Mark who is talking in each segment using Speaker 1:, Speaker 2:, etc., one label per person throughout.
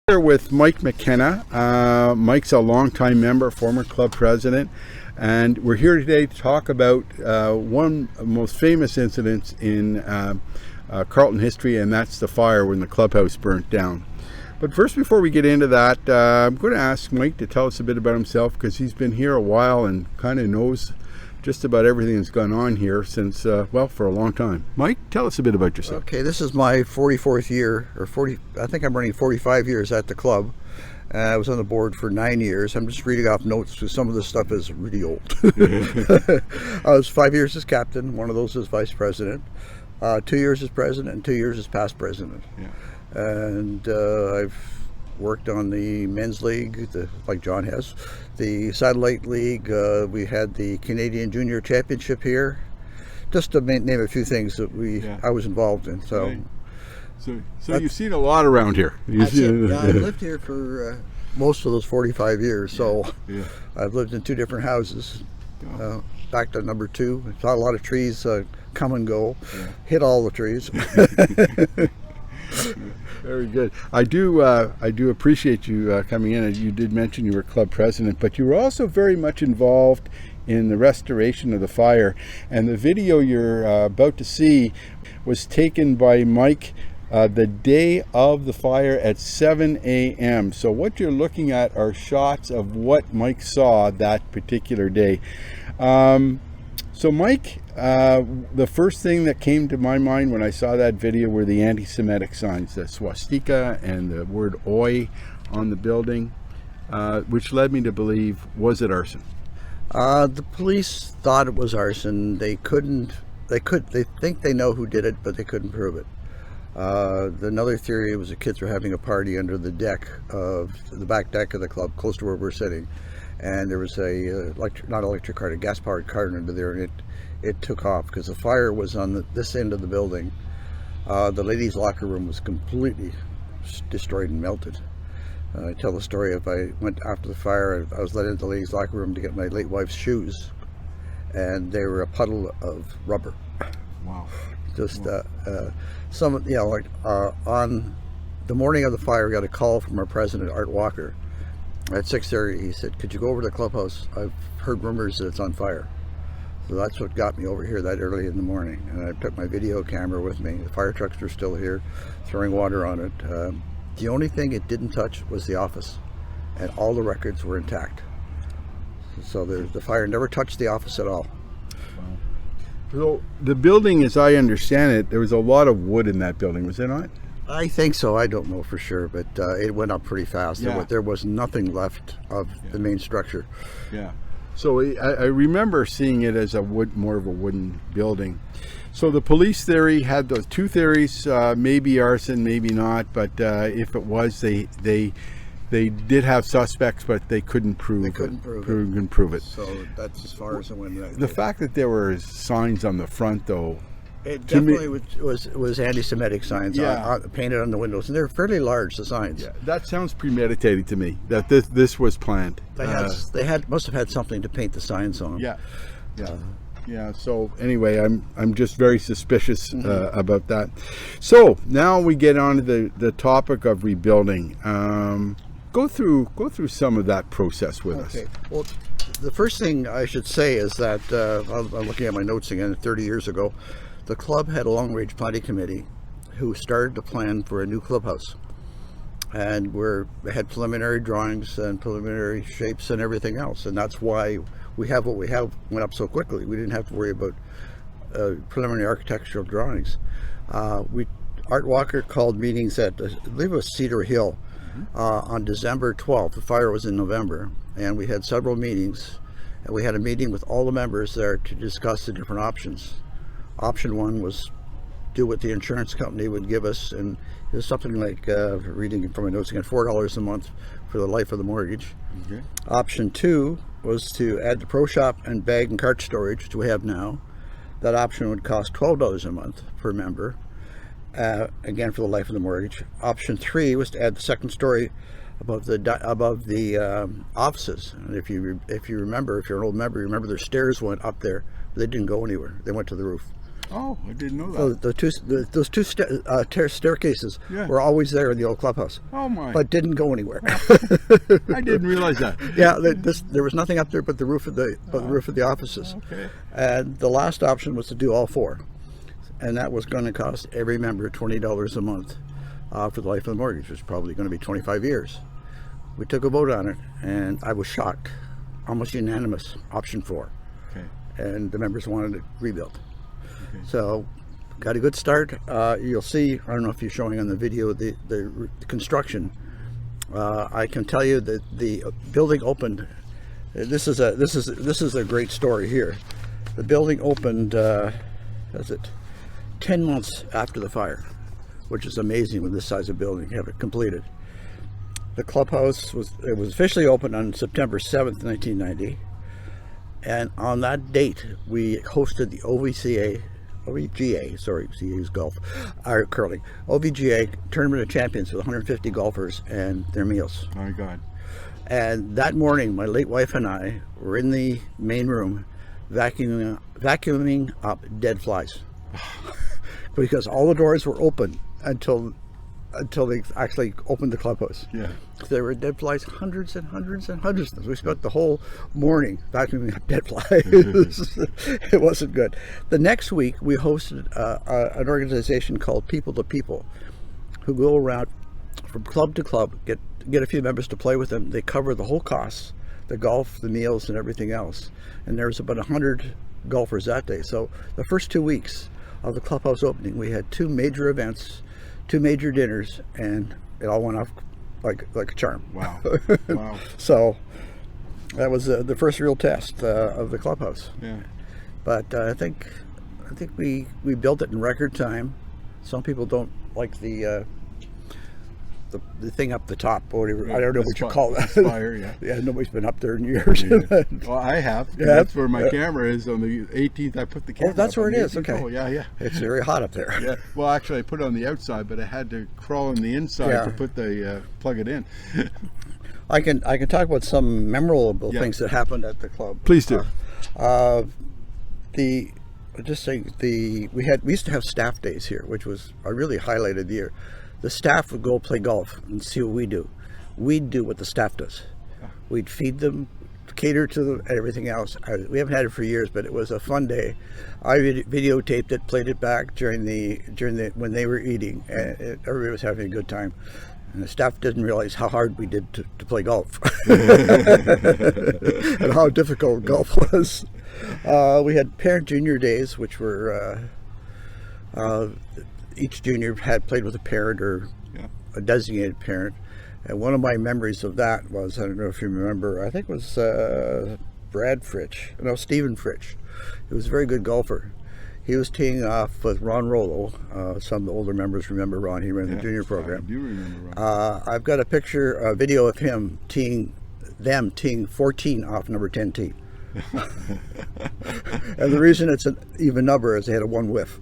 Speaker 1: Here with Mike McKenna. Mike's a longtime member, former club president, and we're here today to talk about one of the most famous incidents in Carleton history, and that's the fire when the clubhouse burnt down. But first, before we get into that, I'm going to ask Mike to tell us a bit about himself, because he's been here a while and kind of knows just about everything that's gone on here since, well, for a long time. Mike, tell us a bit about yourself.
Speaker 2: Okay, this is my 44th year, or 40, I think I'm running 45 years at the club. I was on the board for 9 years. I'm just reading off notes because some of this stuff is really old. I was 5 years as captain, one of those as vice president, 2 years as president, and 2 years as past president.
Speaker 1: Yeah.
Speaker 2: And I've worked on the men's league, like John has, the satellite league. We had the Canadian Junior Championship here, just to name a few things that I was involved in. So,
Speaker 1: right. So you've seen a lot around here.
Speaker 2: I've lived here for most of those 45 years. So I've lived in 2 different houses. Back to number 2, saw a lot of trees come and go. Hit all the trees.
Speaker 1: Very good. I do appreciate you coming in. You did mention you were club president, but you were also very much involved in the restoration of the fire. And the video you're about to see was taken by Mike the day of the fire at 7 a.m. So what you're looking at are shots of what Mike saw that particular day. So Mike, the first thing that came to my mind when I saw that video were the anti-Semitic signs, the swastika and the word "oi" on the building, which led me to believe, was it arson?
Speaker 2: The police thought it was arson. They think they know who did it, but they couldn't prove it. Another theory was the kids were having a party under the deck of the back deck of the club, close to where we're sitting. And there was a gas-powered cart under there, and it took off because the fire was on this end of the building. The ladies' locker room was completely destroyed and melted. I tell the story of I went after the fire. I was let into the ladies' locker room to get my late wife's shoes, and they were a puddle of rubber.
Speaker 1: Wow.
Speaker 2: Just on the morning of the fire, we got a call from our president, Art Walker. At 6:30, he said, "Could you go over to the clubhouse? I've heard rumors that it's on fire." So that's what got me over here that early in the morning. And I took my video camera with me. The fire trucks were still here, throwing water on it. The only thing it didn't touch was the office, and all the records were intact. So the fire never touched the office at all.
Speaker 1: Wow. So the building, as I understand it, there was a lot of wood in that building, was there not?
Speaker 2: I think so. I don't know for sure, but it went up pretty fast.
Speaker 1: Yeah.
Speaker 2: There was nothing left of the main structure.
Speaker 1: Yeah. So I remember seeing it as more of a wooden building. So the police theory had those 2 theories, maybe arson, maybe not. But if it was, they did have suspects, but they couldn't prove it.
Speaker 2: So that's as far as it went.
Speaker 1: The fact that there were signs on the front, though.
Speaker 2: It definitely was anti-Semitic signs painted on the windows, and they're fairly large, the signs. Yeah,
Speaker 1: that sounds premeditated to me, that this was planned.
Speaker 2: They must have had something to paint the signs on.
Speaker 1: Yeah. So anyway, I'm just very suspicious about that. So now we get on to the topic of rebuilding. Go through some of that process with us.
Speaker 2: Okay. Well, the first thing I should say is that I'm looking at my notes again. 30 years ago, the club had a long-range planning committee who started to plan for a new clubhouse, and we had preliminary drawings and preliminary shapes and everything else, and that's why we have what we have. Went up so quickly. We didn't have to worry about preliminary architectural drawings. Art Walker called meetings at, I believe it was Cedar Hill, on December 12th. The fire was in November, and we had several meetings, and we had a meeting with all the members there to discuss the different options. Option 1 was do what the insurance company would give us, and it was something like, reading from my notes again, $4 a month for the life of the mortgage. Okay. Option 2 was to add the pro shop and bag and cart storage, which we have now. That option would cost $12 a month per member, again for the life of the mortgage. Option 3 was to add the second story above the offices. And if you remember, if you're an old member, you remember their stairs went up there, but they didn't go anywhere. They went to the roof.
Speaker 1: Oh, I didn't know
Speaker 2: So
Speaker 1: that.
Speaker 2: those two staircases
Speaker 1: Yeah.
Speaker 2: were always there in the old clubhouse,
Speaker 1: Oh my!
Speaker 2: but didn't go anywhere.
Speaker 1: I didn't realize that.
Speaker 2: Yeah, there was nothing up there but the roof of the offices.
Speaker 1: Okay.
Speaker 2: And the last option was to do all four, and that was going to cost every member $20 a month for the life of the mortgage, which is probably going to be 25 years. We took a vote on it, and I was shocked, almost unanimous, option 4.
Speaker 1: Okay.
Speaker 2: And the members wanted it rebuilt.
Speaker 1: Okay.
Speaker 2: So, got a good start. You'll see. I don't know if you're showing on the video the construction. I can tell you that the building opened. This is a great story here. The building opened. 10 months after the fire, which is amazing with this size of building. Have it completed. The clubhouse was officially opened on September 7th, 1990. And on that date, we hosted the OVGA, sorry, CA is golf, curling, OVGA Tournament of Champions with 150 golfers and their meals.
Speaker 1: My God.
Speaker 2: And that morning, my late wife and I were in the main room vacuuming up dead flies. Because all the doors were open until they actually opened the clubhouse.
Speaker 1: Yeah.
Speaker 2: There were dead flies, hundreds and hundreds and hundreds of them. We spent the whole morning vacuuming up dead flies. It wasn't good. The next week, we hosted an organization called People to People, who go around from club to club, get a few members to play with them. They cover the whole costs, the golf, the meals, and everything else. And there was about 100 golfers that day. So the first 2 weeks of the clubhouse opening, we had 2 major events, 2 major dinners, and it all went off like a charm.
Speaker 1: Wow. Wow.
Speaker 2: So that was the first real test of the clubhouse.
Speaker 1: Yeah.
Speaker 2: But I think we built it in record time. Some people don't like the thing up the top, or whatever. I don't know what you call that.
Speaker 1: Spire, yeah.
Speaker 2: Yeah, nobody's been up there in years.
Speaker 1: Yeah. Well, I have.
Speaker 2: Yeah.
Speaker 1: That's where my camera is. On the 18th, I put the camera.
Speaker 2: Oh, that's
Speaker 1: up
Speaker 2: where
Speaker 1: on
Speaker 2: it
Speaker 1: the
Speaker 2: is.
Speaker 1: 18th.
Speaker 2: Okay.
Speaker 1: Oh, yeah, yeah.
Speaker 2: It's very hot up there.
Speaker 1: Yeah. Well, actually, I put it on the outside, but I had to crawl on the inside
Speaker 2: Yeah.
Speaker 1: to put the plug it in.
Speaker 2: I can talk about some memorable
Speaker 1: Yeah.
Speaker 2: things that happened at the club.
Speaker 1: Please do.
Speaker 2: We used to have staff days here, which was a really highlighted year. The staff would go play golf and see what we do. We'd do what the staff does. We'd feed them, cater to them, and everything else. We haven't had it for years, but it was a fun day. I videotaped it, played it back during the when they were eating, and everybody was having a good time. And the staff didn't realize how hard we did to play golf and how difficult golf was. We had parent junior days, which were each junior had played with a parent or a designated parent. And one of my memories of that was, I don't know if you remember, I think it was Stephen Fritsch. He was a very good golfer. He was teeing off with Ron Rollo. Some of the older members remember Ron. He ran the junior program.
Speaker 1: I do remember Ron.
Speaker 2: I've got a video of him teeing 14 off number 10 tee. And the reason it's an even number is they had a 1 whiff.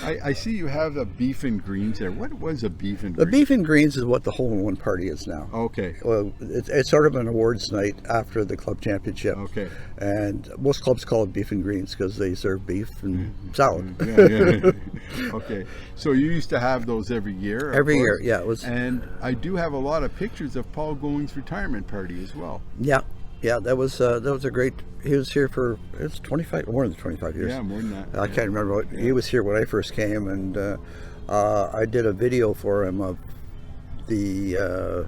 Speaker 1: I see you have the beef and greens there. What was a beef and
Speaker 2: The
Speaker 1: greens?
Speaker 2: beef and greens is what the hole-in-one party is now.
Speaker 1: Okay.
Speaker 2: Well, it's sort of an awards night after the club championship.
Speaker 1: Okay.
Speaker 2: And most clubs call it beef and greens because they serve beef and salad.
Speaker 1: Yeah. Okay. So you used to have those every year? of
Speaker 2: Every year,
Speaker 1: course.
Speaker 2: yeah. It was.
Speaker 1: And I do have a lot of pictures of Paul Going's retirement party as well.
Speaker 2: Yeah, that was a great. He was here for it's 25, more than 25 years.
Speaker 1: Yeah, more than that.
Speaker 2: I can't remember. He was here when I first came, and I did a video for him of the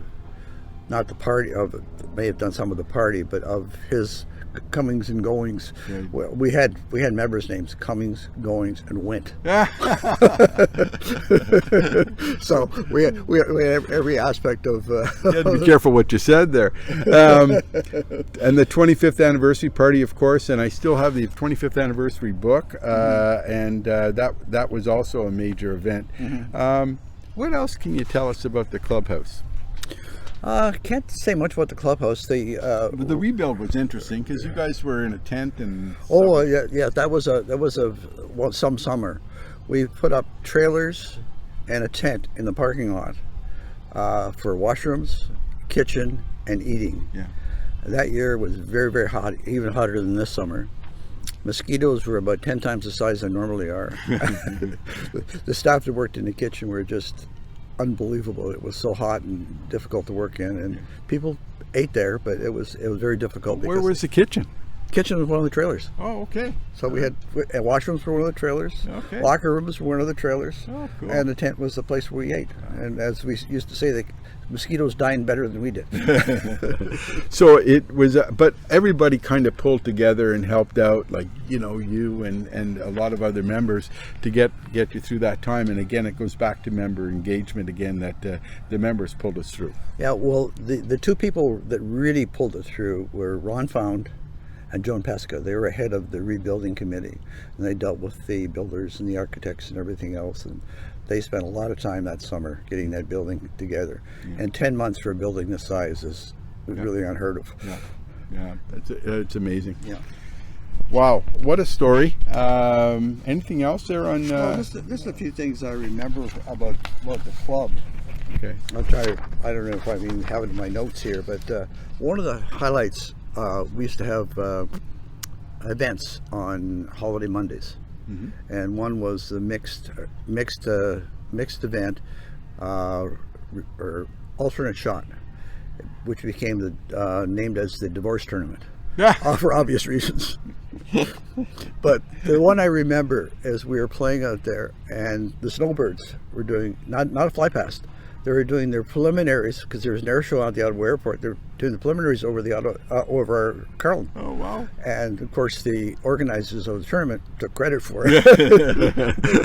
Speaker 2: not the party of may have done some of the party, but of his comings and goings.
Speaker 1: Yeah.
Speaker 2: Well, we had members' names: Cummings, Goings, and Went. So we had every aspect of.
Speaker 1: You had to be careful what you said there. And the 25th anniversary party, of course, and I still have the 25th anniversary book, and that was also a major event.
Speaker 2: Mm-hmm.
Speaker 1: What else can you tell us about the clubhouse?
Speaker 2: Can't say much about the clubhouse. The
Speaker 1: rebuild was interesting because you guys were in a tent and.
Speaker 2: yeah. That was some summer. We put up trailers and a tent in the parking lot for washrooms, kitchen, and eating.
Speaker 1: Yeah.
Speaker 2: That year was very, very hot, even hotter than this summer. Mosquitoes were about 10 times the size they normally are. The staff that worked in the kitchen were just unbelievable. It was so hot and difficult to work in, and people ate there, but it was very difficult.
Speaker 1: Where was the kitchen?
Speaker 2: Kitchen was one of the trailers.
Speaker 1: Oh, okay.
Speaker 2: So we had washrooms were one of the trailers.
Speaker 1: Okay.
Speaker 2: Locker rooms were one of the trailers.
Speaker 1: Oh, cool.
Speaker 2: And the tent was the place where we ate. And as we used to say, the mosquitoes dined better than we did.
Speaker 1: So it was, but everybody kind of pulled together and helped out, like, you know, you and a lot of other members to get you through that time. And again, it goes back to member engagement again, that the members pulled us through.
Speaker 2: Yeah, well, the two people that really pulled it through were Ron Found and Joan Pesca. They were ahead of the rebuilding committee, and they dealt with the builders and the architects and everything else, and they spent a lot of time that summer getting that building together. Yeah. And 10 months for a building this size is really unheard of.
Speaker 1: Yeah, it's amazing.
Speaker 2: Yeah.
Speaker 1: Wow, what a story. Anything else there on...
Speaker 2: Just a few things I remember about the club.
Speaker 1: Okay.
Speaker 2: I'll try, I don't know if I even have it in my notes here, but one of the highlights, we used to have events on holiday Mondays, and one was the mixed event, or alternate shot, which became named as the divorce tournament, for obvious reasons. But the one I remember is we were playing out there, and the Snowbirds were doing not a fly past. They were doing their preliminaries, because there was an air show out at the Ottawa airport. They were doing the preliminaries over over Carleton.
Speaker 1: Oh, wow.
Speaker 2: And of course the organizers of the tournament took credit for it.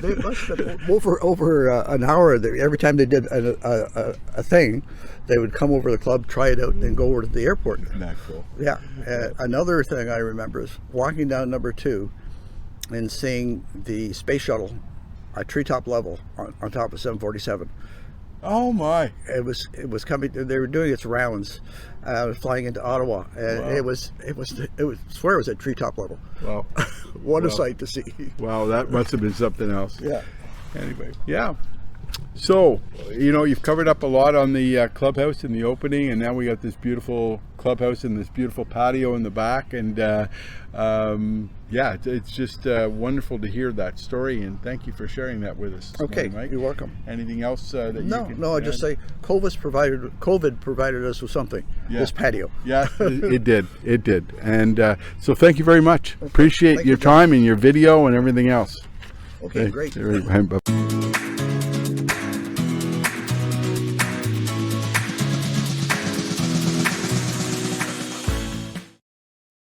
Speaker 2: They must have, over an hour, every time they did a thing, they would come over to the club, try it out, and then go over to the airport.
Speaker 1: Isn't that cool?
Speaker 2: Yeah. Another thing I remember is walking down number 2 and seeing the space shuttle at treetop level on top of 747.
Speaker 1: Oh my!
Speaker 2: It was coming. They were doing its rounds, flying into Ottawa, and
Speaker 1: wow.
Speaker 2: it was. I swear it was at treetop level.
Speaker 1: Wow!
Speaker 2: What a sight to see!
Speaker 1: Wow, that must have been something else.
Speaker 2: Yeah.
Speaker 1: Anyway, yeah. So, you know, you've covered up a lot on the clubhouse in the opening, and now we got this beautiful clubhouse and this beautiful patio in the back, and yeah, it's just wonderful to hear that story, and thank you for sharing that with us.
Speaker 2: Okay,
Speaker 1: Mike.
Speaker 2: You're welcome.
Speaker 1: Anything else that you can
Speaker 2: No, I just say COVID provided us with something.
Speaker 1: Yeah.
Speaker 2: This patio.
Speaker 1: Yeah, it did, and so thank you very much. Appreciate
Speaker 2: Thank
Speaker 1: your
Speaker 2: you, John.
Speaker 1: time and your video and everything else.
Speaker 2: Okay, great.
Speaker 1: Bye.